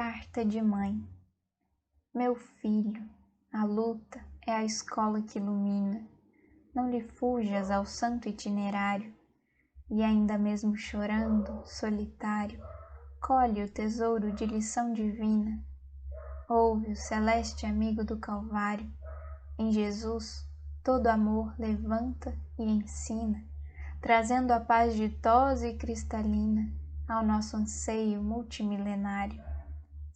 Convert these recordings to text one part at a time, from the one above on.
carta de mãe. Meu filho, a luta é a escola que ilumina. Não lhe fujas ao santo itinerário, e ainda mesmo chorando, solitário, colhe o tesouro de lição divina. Ouve o celeste amigo do Calvário. Em Jesus, todo amor levanta e ensina, trazendo a paz ditosa e cristalina ao nosso anseio multimilenário.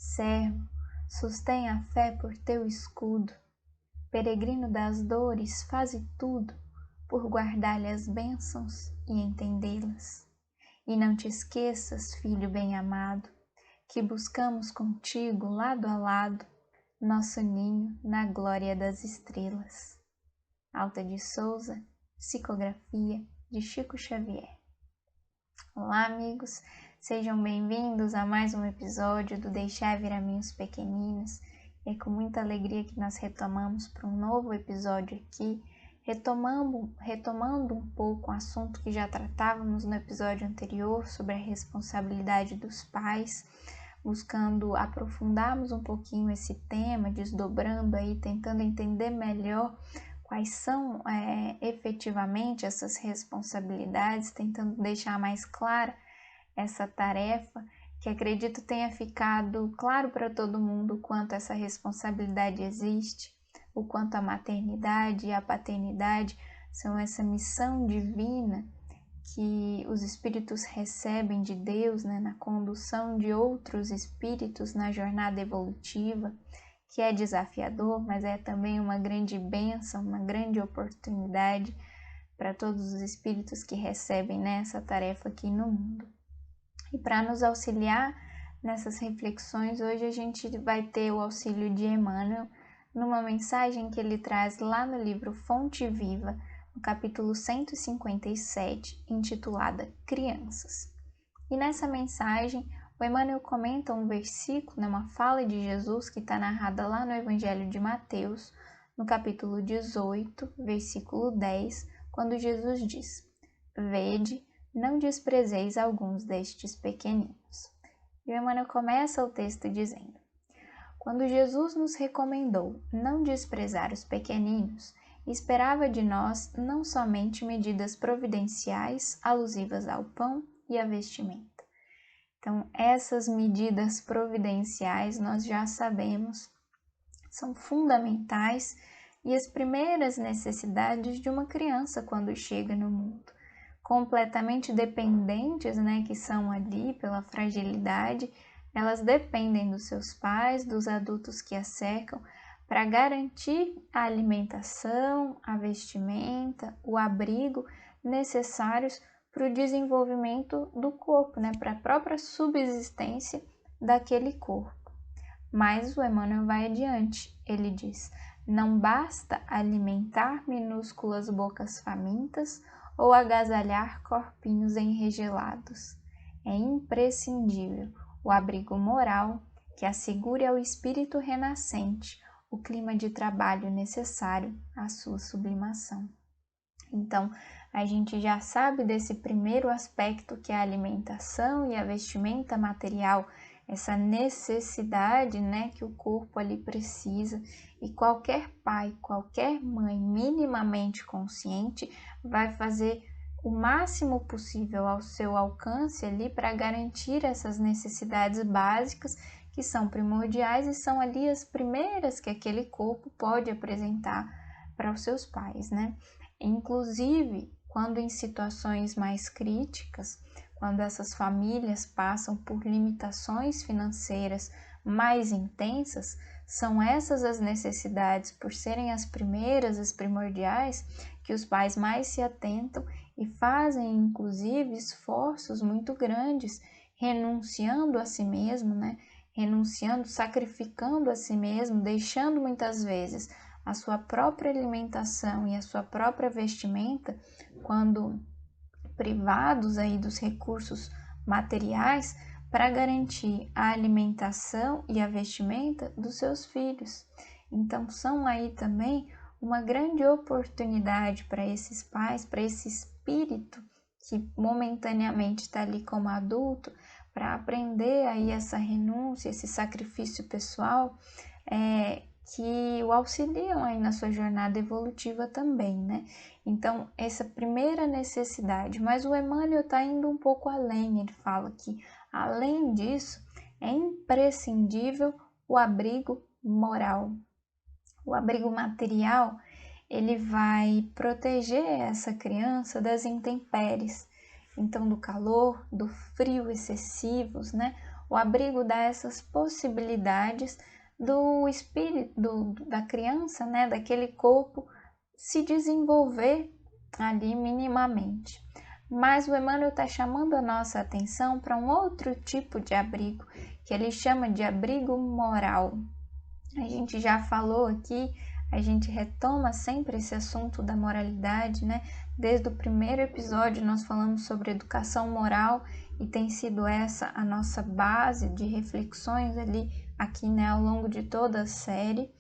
Servo, sustém a fé por teu escudo. Peregrino das dores, faze tudo por guardar-lhe as bênçãos e entendê-las. E não te esqueças, filho bem-amado, que buscamos contigo, lado a lado, nosso ninho na glória das estrelas. Alta de Souza, psicografia de Chico Xavier. Olá, amigos, sejam bem-vindos a mais um episódio do Deixar Vir a Mim os Pequeninos. É com muita alegria que nós retomamos para um novo episódio aqui, retomando um pouco o assunto que já tratávamos no episódio anterior sobre a responsabilidade dos pais, buscando aprofundarmos um pouquinho esse tema, desdobrando aí, tentando entender melhor quais são efetivamente essas responsabilidades, tentando deixar mais clara essa tarefa, que acredito tenha ficado claro para todo mundo o quanto essa responsabilidade existe, o quanto a maternidade e a paternidade são essa missão divina que os espíritos recebem de Deus, na condução de outros espíritos na jornada evolutiva, que é desafiador, mas é também uma grande bênção, uma grande oportunidade para todos os espíritos que recebem essa tarefa aqui no mundo. E para nos auxiliar nessas reflexões, hoje a gente vai ter o auxílio de Emmanuel numa mensagem que ele traz lá no livro Fonte Viva, no capítulo 157, intitulada Crianças. E nessa mensagem, o Emmanuel comenta um versículo, uma fala de Jesus que está narrada lá no Evangelho de Mateus, no capítulo 18, versículo 10, quando Jesus diz: Vede, não desprezeis alguns destes pequeninos. E o Emmanuel começa o texto dizendo: Quando Jesus nos recomendou não desprezar os pequeninos, esperava de nós não somente medidas providenciais alusivas ao pão e à vestimenta. Então, essas medidas providenciais, nós já sabemos, são fundamentais e as primeiras necessidades de uma criança quando chega no mundo. Completamente dependentes, que são ali pela fragilidade, elas dependem dos seus pais, dos adultos que a cercam, para garantir a alimentação, a vestimenta, o abrigo necessários para o desenvolvimento do corpo, para a própria subsistência daquele corpo. Mas o Emmanuel vai adiante, ele diz: não basta alimentar minúsculas bocas famintas ou agasalhar corpinhos enregelados. É imprescindível o abrigo moral que assegure ao espírito renascente o clima de trabalho necessário à sua sublimação. Então, a gente já sabe desse primeiro aspecto que é a alimentação e a vestimenta material, essa necessidade, que o corpo ali precisa, e qualquer pai, qualquer mãe minimamente consciente vai fazer o máximo possível ao seu alcance ali para garantir essas necessidades básicas que são primordiais e são ali as primeiras que aquele corpo pode apresentar para os seus pais, Inclusive, quando em situações mais críticas, quando essas famílias passam por limitações financeiras mais intensas, são essas as necessidades, por serem as primeiras, as primordiais, que os pais mais se atentam e fazem, inclusive, esforços muito grandes, renunciando a si mesmo, renunciando, sacrificando a si mesmo, deixando muitas vezes a sua própria alimentação e a sua própria vestimenta, quando privados aí dos recursos materiais, para garantir a alimentação e a vestimenta dos seus filhos. Então, são aí também uma grande oportunidade para esses pais, para esse espírito que momentaneamente está ali como adulto, para aprender aí essa renúncia, esse sacrifício pessoal, que o auxiliam aí na sua jornada evolutiva também, né? Então, essa primeira necessidade, mas o Emmanuel está indo um pouco além, ele fala que, além disso, é imprescindível o abrigo moral. O abrigo material, ele vai proteger essa criança das intempéries, então do calor, do frio excessivos, né? O abrigo dá essas possibilidades do espírito da criança, né, daquele corpo se desenvolver ali minimamente. Mas o Emmanuel está chamando a nossa atenção para um outro tipo de abrigo, que ele chama de abrigo moral. A gente já falou aqui, a gente retoma sempre esse assunto da moralidade, né? Desde o primeiro episódio nós falamos sobre educação moral e tem sido essa a nossa base de reflexões ali aqui, né, ao longo de toda a série.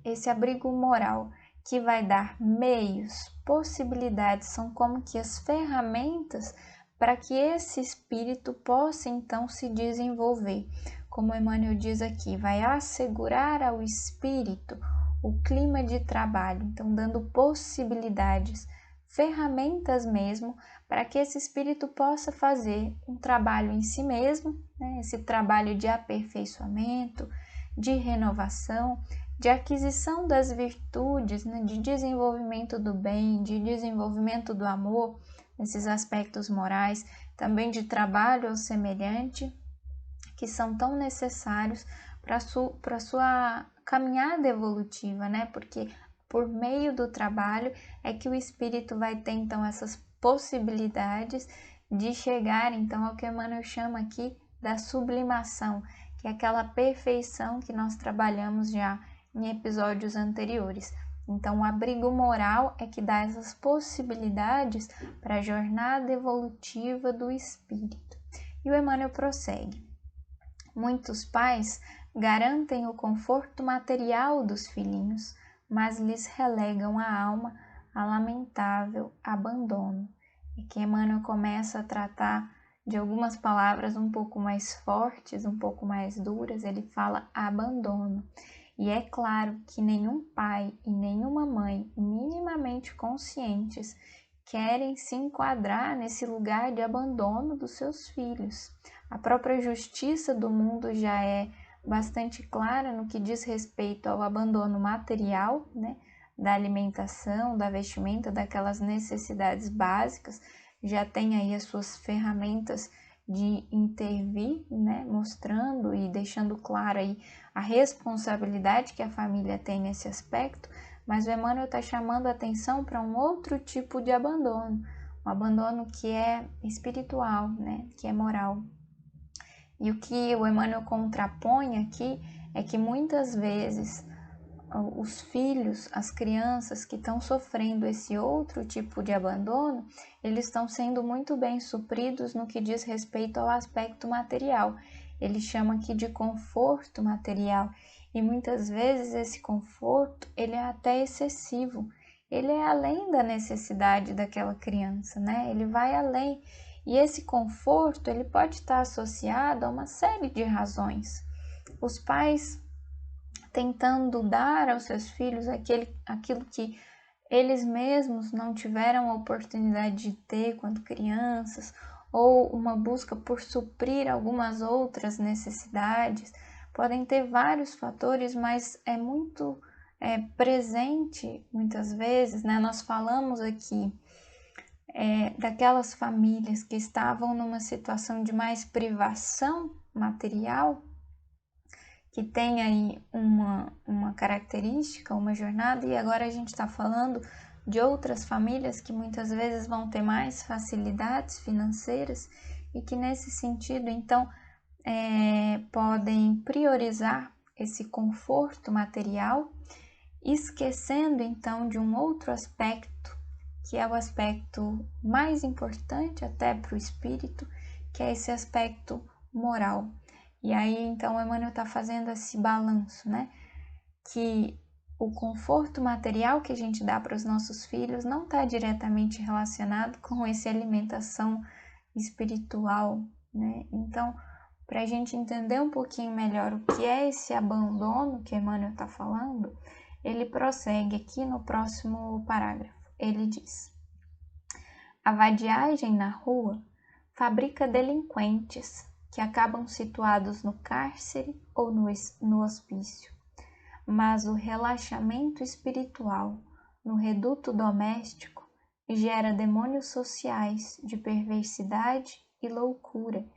Esse abrigo moral que vai dar meios, possibilidades, são como que as ferramentas para que esse espírito possa então se desenvolver. Como Emmanuel diz aqui, vai assegurar ao espírito o clima de trabalho, então dando possibilidades, ferramentas mesmo, para que esse espírito possa fazer um trabalho em si mesmo, né? Esse trabalho de aperfeiçoamento, de renovação, de aquisição das virtudes, né? De desenvolvimento do bem, de desenvolvimento do amor, esses aspectos morais, também de trabalho ao semelhante, que são tão necessários para a sua caminhada evolutiva, né? Porque por meio do trabalho é que o espírito vai ter então essas possibilidades de chegar então ao que Emmanuel chama aqui da sublimação, que é aquela perfeição que nós trabalhamos já em episódios anteriores. Então, o abrigo moral é que dá essas possibilidades para a jornada evolutiva do espírito. E o Emmanuel prossegue. Muitos pais garantem o conforto material dos filhinhos, mas lhes relegam a alma a lamentável abandono. E que Emmanuel começa a tratar de algumas palavras um pouco mais fortes, um pouco mais duras. Ele fala abandono. E é claro que nenhum pai e nenhuma mãe minimamente conscientes querem se enquadrar nesse lugar de abandono dos seus filhos. A própria justiça do mundo já é bastante clara no que diz respeito ao abandono material, né, da alimentação, da vestimenta, daquelas necessidades básicas, já tem aí as suas ferramentas de intervir, né, mostrando e deixando claro aí a responsabilidade que a família tem nesse aspecto, mas o Emmanuel está chamando a atenção para um outro tipo de abandono, um abandono que é espiritual, né, que é moral. E o que o Emmanuel contrapõe aqui é que muitas vezes os filhos, as crianças que estão sofrendo esse outro tipo de abandono, eles estão sendo muito bem supridos no que diz respeito ao aspecto material. Ele chama aqui de conforto material. E muitas vezes esse conforto, ele é até excessivo. Ele é além da necessidade daquela criança, né? Ele vai além. E esse conforto, ele pode estar associado a uma série de razões. Os pais tentando dar aos seus filhos aquilo que eles mesmos não tiveram a oportunidade de ter quando crianças, ou uma busca por suprir algumas outras necessidades. Podem ter vários fatores, mas é muito presente muitas vezes, né? Nós falamos aqui daquelas famílias que estavam numa situação de mais privação material, que tem aí uma característica, uma jornada, e agora a gente está falando de outras famílias que muitas vezes vão ter mais facilidades financeiras e que nesse sentido, então, podem priorizar esse conforto material, esquecendo então de um outro aspecto, que é o aspecto mais importante até para o espírito, que é esse aspecto moral. E aí, então, o Emmanuel está fazendo esse balanço, né? Que o conforto material que a gente dá para os nossos filhos não está diretamente relacionado com essa alimentação espiritual, né? Então, para a gente entender um pouquinho melhor o que é esse abandono que Emmanuel está falando, ele prossegue aqui no próximo parágrafo. Ele diz: a vadiagem na rua fabrica delinquentes que acabam situados no cárcere ou no hospício, mas o relaxamento espiritual no reduto doméstico gera demônios sociais de perversidade e loucura,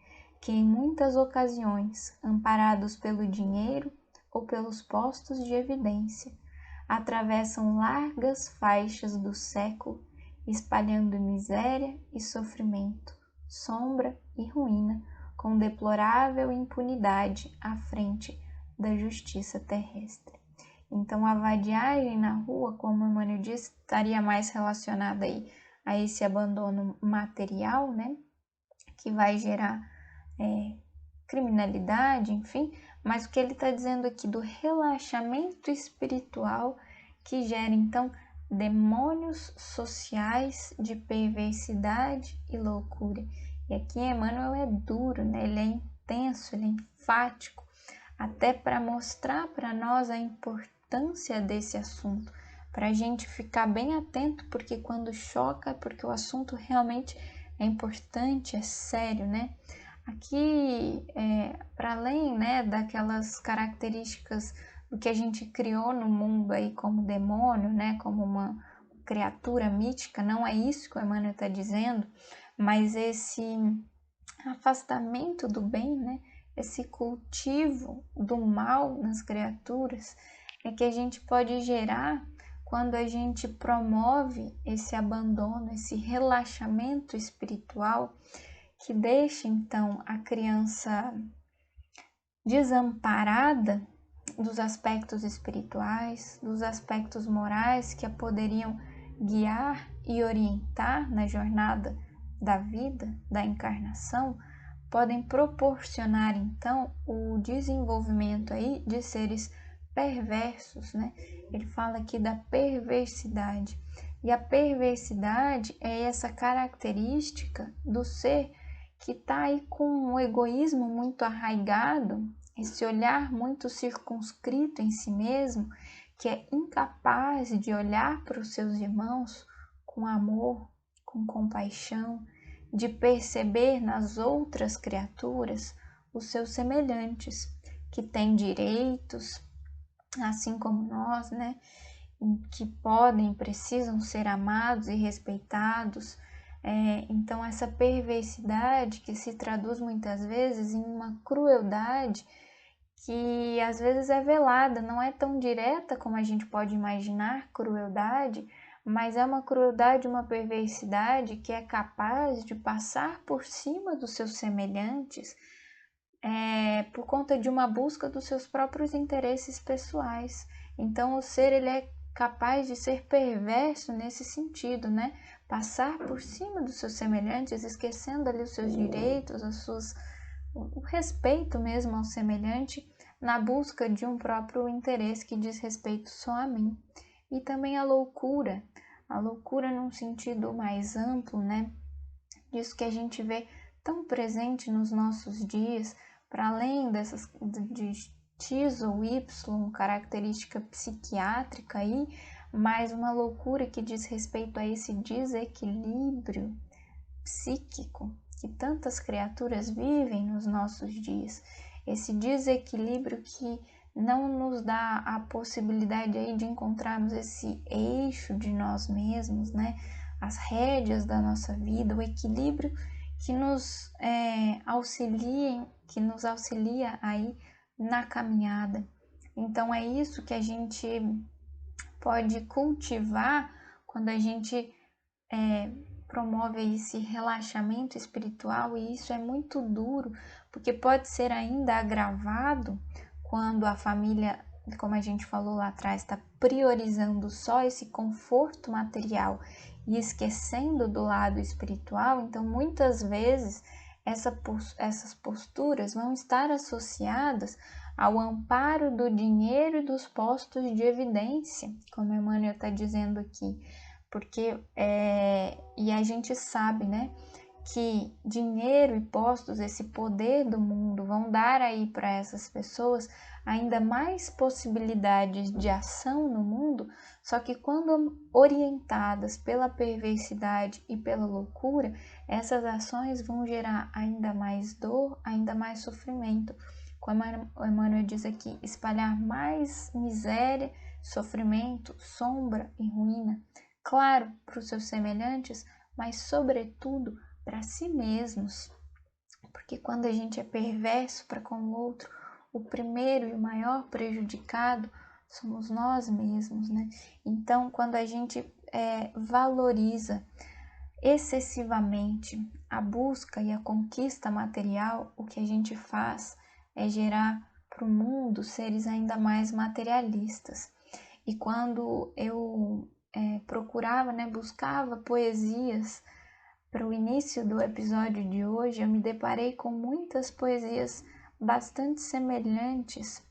que em muitas ocasiões, amparados pelo dinheiro ou pelos postos de evidência, atravessam largas faixas do século, espalhando miséria e sofrimento, sombra e ruína, com deplorável impunidade à frente da justiça terrestre. Então, a vadiagem na rua, como Emmanuel disse, estaria mais relacionada aí a esse abandono material, né, que vai gerar criminalidade, enfim, mas o que ele está dizendo aqui do relaxamento espiritual que gera, então, demônios sociais de perversidade e loucura. E aqui Emmanuel é duro, né? Ele é intenso, ele é enfático, até para mostrar para nós a importância desse assunto, para a gente ficar bem atento, porque quando choca, porque o assunto realmente é importante, é sério, né? Aqui, para além, né, daquelas características do que a gente criou no mundo aí como demônio, né, como uma criatura mítica, não é isso que o Emmanuel está dizendo, mas esse afastamento do bem, né, esse cultivo do mal nas criaturas, é que a gente pode gerar quando a gente promove esse abandono, esse relaxamento espiritual, que deixa então a criança desamparada dos aspectos espirituais, dos aspectos morais que a poderiam guiar e orientar na jornada da vida, da encarnação, podem proporcionar então o desenvolvimento aí de seres perversos, né? Ele fala aqui da perversidade. E a perversidade é essa característica do ser que está aí com um egoísmo muito arraigado, esse olhar muito circunscrito em si mesmo, que é incapaz de olhar para os seus irmãos com amor, com compaixão, de perceber nas outras criaturas os seus semelhantes, que têm direitos, assim como nós, né? Que podem, precisam ser amados e respeitados. Então, essa perversidade que se traduz muitas vezes em uma crueldade que às vezes é velada, não é tão direta como a gente pode imaginar crueldade, mas é uma crueldade, uma perversidade que é capaz de passar por cima dos seus semelhantes por conta de uma busca dos seus próprios interesses pessoais. Então, o ser ele é capaz de ser perverso nesse sentido, né? Passar por cima dos seus semelhantes, esquecendo ali os seus direitos, o respeito mesmo ao semelhante, na busca de um próprio interesse que diz respeito só a mim. E também a loucura num sentido mais amplo, né? Disso que a gente vê tão presente nos nossos dias, para além dessas de X ou Y, característica psiquiátrica aí, mas uma loucura que diz respeito a esse desequilíbrio psíquico que tantas criaturas vivem nos nossos dias, esse desequilíbrio que não nos dá a possibilidade aí de encontrarmos esse eixo de nós mesmos, né? As rédeas da nossa vida, o equilíbrio que nos auxilia aí na caminhada. Então é isso que a gente pode cultivar quando a gente promove esse relaxamento espiritual, e isso é muito duro, porque pode ser ainda agravado quando a família, como a gente falou lá atrás, está priorizando só esse conforto material e esquecendo do lado espiritual. Então, muitas vezes, essas posturas vão estar associadas ao amparo do dinheiro e dos postos de evidência, como Emmanuel está dizendo aqui. Porque, e a gente sabe, né, que dinheiro e postos, esse poder do mundo, vão dar aí para essas pessoas ainda mais possibilidades de ação no mundo, só que quando orientadas pela perversidade e pela loucura, essas ações vão gerar ainda mais dor, ainda mais sofrimento. Como Emmanuel diz aqui, espalhar mais miséria, sofrimento, sombra e ruína, claro, para os seus semelhantes, mas sobretudo para si mesmos. Porque quando a gente é perverso para com o outro, o primeiro e o maior prejudicado somos nós mesmos, né? Então, quando a gente valoriza excessivamente a busca e a conquista material, o que a gente faz é gerar para o mundo seres ainda mais materialistas. E quando eu procurava, né, buscava poesias para o início do episódio de hoje, eu me deparei com muitas poesias bastante semelhantes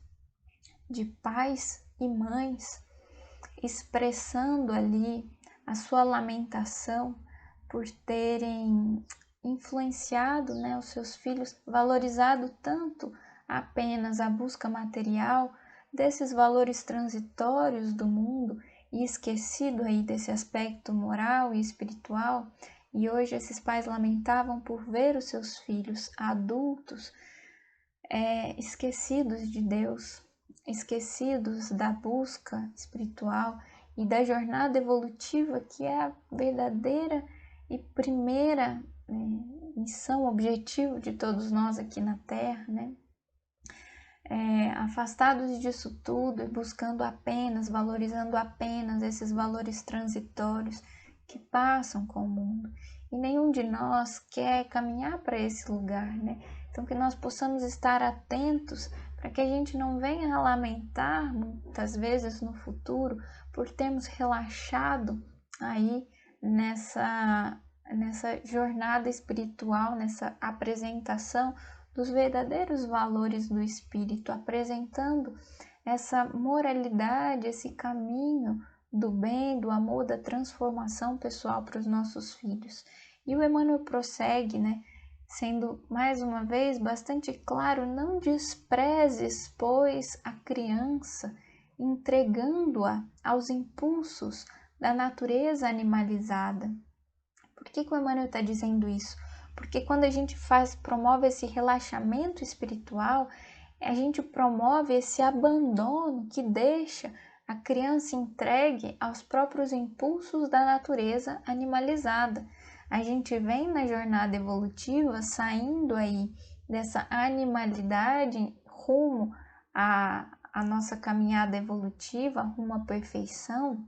de pais e mães expressando ali a sua lamentação por terem influenciado, né, os seus filhos, valorizado tanto apenas a busca material desses valores transitórios do mundo e esquecido aí desse aspecto moral e espiritual. E hoje esses pais lamentavam por ver os seus filhos adultos esquecidos de Deus, esquecidos da busca espiritual e da jornada evolutiva, que é a verdadeira e primeira missão, objetivo de todos nós aqui na Terra, né? Afastados disso tudo e buscando apenas, valorizando apenas esses valores transitórios que passam com o mundo. E nenhum de nós quer caminhar para esse lugar, né? Então que nós possamos estar atentos para que a gente não venha a lamentar muitas vezes no futuro por termos relaxado aí nessa jornada espiritual, nessa apresentação dos verdadeiros valores do espírito, apresentando essa moralidade, esse caminho do bem, do amor, da transformação pessoal para os nossos filhos. E o Emmanuel prossegue, né, sendo mais uma vez bastante claro: não desprezes, pois, a criança, entregando-a aos impulsos da natureza animalizada. Por que o Emmanuel está dizendo isso? Porque quando a gente promove esse relaxamento espiritual, a gente promove esse abandono que deixa a criança entregue aos próprios impulsos da natureza animalizada. A gente vem na jornada evolutiva saindo aí dessa animalidade rumo à nossa caminhada evolutiva, rumo à perfeição.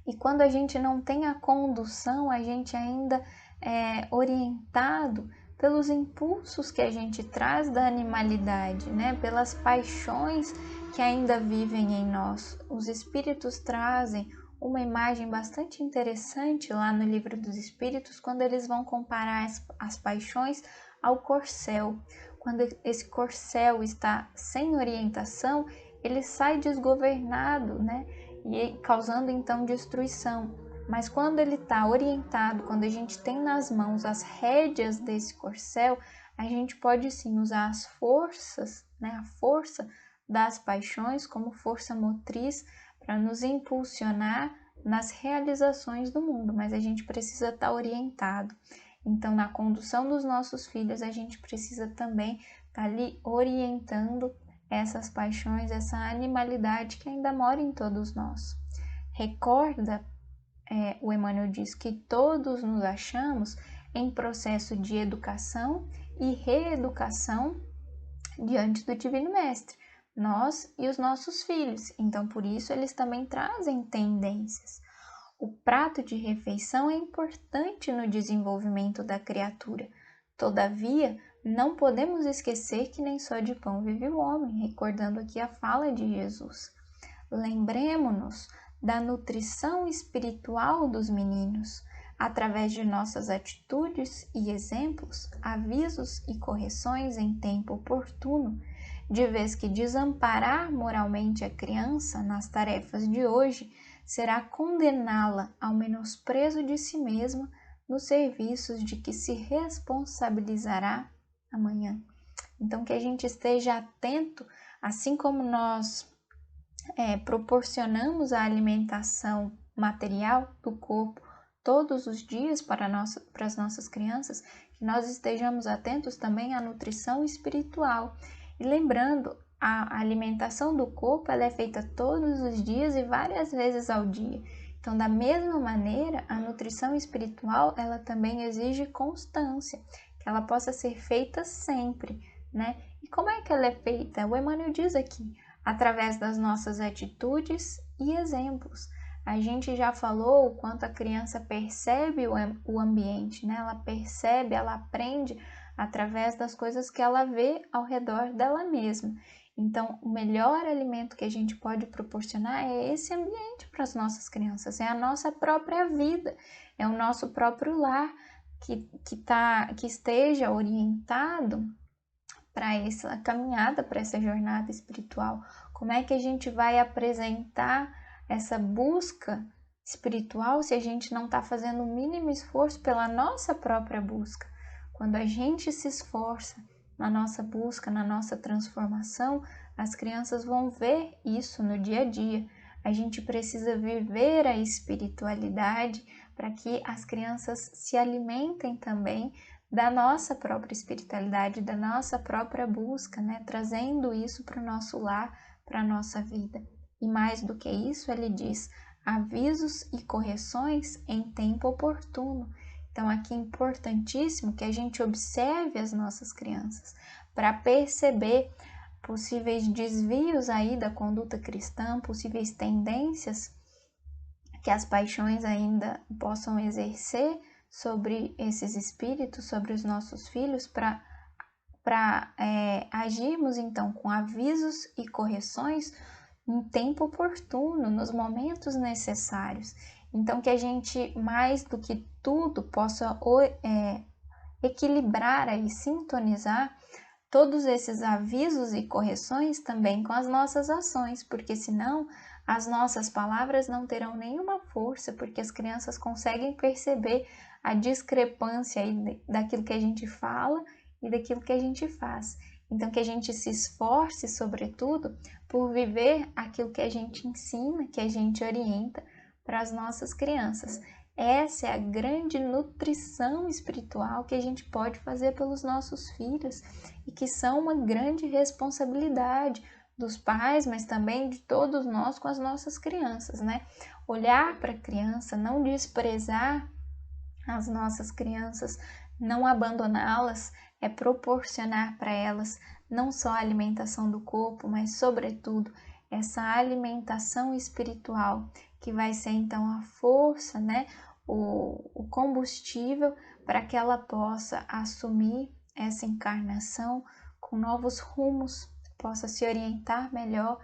E quando a gente não tem a condução, a gente ainda é orientado pelos impulsos que a gente traz da animalidade, né? Pelas paixões que ainda vivem em nós. Os espíritos trazem uma imagem bastante interessante lá no Livro dos Espíritos, quando eles vão comparar as paixões ao corcel. Quando esse corcel está sem orientação, ele sai desgovernado, né? E causando então destruição. Mas quando ele está orientado, quando a gente tem nas mãos as rédeas desse corcel, a gente pode sim usar as forças, né, a força das paixões como força motriz para nos impulsionar nas realizações do mundo, mas a gente precisa estar orientado. Então, na condução dos nossos filhos, a gente precisa também estar ali orientando essas paixões, essa animalidade que ainda mora em todos nós. Recorda, o Emmanuel diz que todos nos achamos em processo de educação e reeducação diante do Divino Mestre, nós e os nossos filhos. Então, por isso, eles também trazem tendências. O prato de refeição é importante no desenvolvimento da criatura. Todavia, não podemos esquecer que nem só de pão vive o homem, recordando aqui a fala de Jesus. Lembremos-nos da nutrição espiritual dos meninos, através de nossas atitudes e exemplos, avisos e correções em tempo oportuno, de vez que desamparar moralmente a criança nas tarefas de hoje será condená-la ao menosprezo de si mesma nos serviços de que se responsabilizará amanhã. Então, que a gente esteja atento, assim como nós proporcionamos a alimentação material do corpo todos os dias para as nossas crianças, que nós estejamos atentos também à nutrição espiritual. E lembrando, a alimentação do corpo ela é feita todos os dias e várias vezes ao dia. Então, da mesma maneira, a nutrição espiritual ela também exige constância, que ela possa ser feita sempre, né? E como é que ela é feita? O Emmanuel diz aqui, através das nossas atitudes e exemplos. A gente já falou o quanto a criança percebe o ambiente, né? Ela percebe, ela aprende através das coisas que ela vê ao redor dela mesma. Então, o melhor alimento que a gente pode proporcionar é esse ambiente para as nossas crianças, é a nossa própria vida, é o nosso próprio lar que esteja orientado para essa caminhada, para essa jornada espiritual. Como é que a gente vai apresentar essa busca espiritual se a gente não está fazendo o mínimo esforço pela nossa própria busca? Quando a gente se esforça na nossa busca, na nossa transformação, as crianças vão ver isso no dia a dia. A gente precisa viver a espiritualidade para que as crianças se alimentem também da nossa própria espiritualidade, da nossa própria busca, né? Trazendo isso para o nosso lar, para a nossa vida. E mais do que isso, ele diz, avisos e correções em tempo oportuno. Então, aqui é importantíssimo que a gente observe as nossas crianças para perceber possíveis desvios aí da conduta cristã, possíveis tendências que as paixões ainda possam exercer sobre esses espíritos, sobre os nossos filhos, para agirmos então com avisos e correções em tempo oportuno, nos momentos necessários. Então, que a gente, mais do que tudo, possa equilibrar e sintonizar todos esses avisos e correções também com as nossas ações, porque senão as nossas palavras não terão nenhuma força, porque as crianças conseguem perceber a discrepância aí daquilo que a gente fala e daquilo que a gente faz. Então, que a gente se esforce, sobretudo, por viver aquilo que a gente ensina, que a gente orienta para as nossas crianças. Essa é a grande nutrição espiritual que a gente pode fazer pelos nossos filhos e que são uma grande responsabilidade dos pais, mas também de todos nós com as nossas crianças, né? Olhar para a criança, não desprezar as nossas crianças, não abandoná-las, é proporcionar para elas não só a alimentação do corpo, mas sobretudo essa alimentação espiritual, que vai ser então a força, né? O combustível para que ela possa assumir essa encarnação com novos rumos, possa se orientar melhor,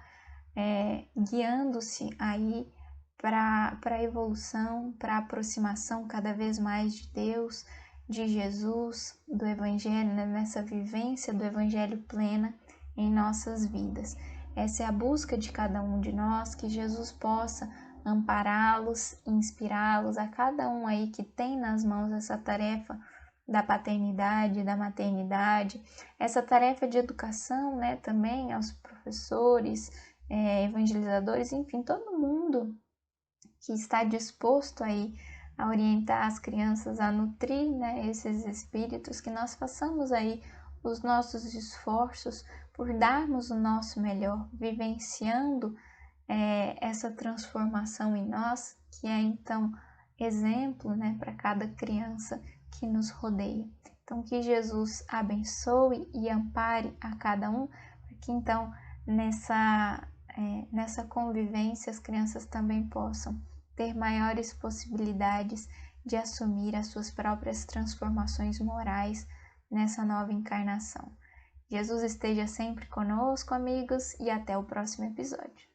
guiando-se aí para a evolução, para a aproximação cada vez mais de Deus, de Jesus, do Evangelho, né? Nessa vivência do Evangelho plena em nossas vidas. Essa é a busca de cada um de nós, que Jesus possa ampará-los, inspirá-los, a cada um aí que tem nas mãos essa tarefa da paternidade, da maternidade, essa tarefa de educação, né, também aos professores, evangelizadores, enfim, todo mundo que está disposto aí a orientar as crianças, a nutrir, né, esses espíritos, que nós façamos aí os nossos esforços por darmos o nosso melhor, vivenciando essa transformação em nós, que é então exemplo, né, para cada criança que nos rodeia. Então, que Jesus abençoe e ampare a cada um, para que então nessa convivência as crianças também possam ter maiores possibilidades de assumir as suas próprias transformações morais nessa nova encarnação. Jesus esteja sempre conosco, amigos, e até o próximo episódio.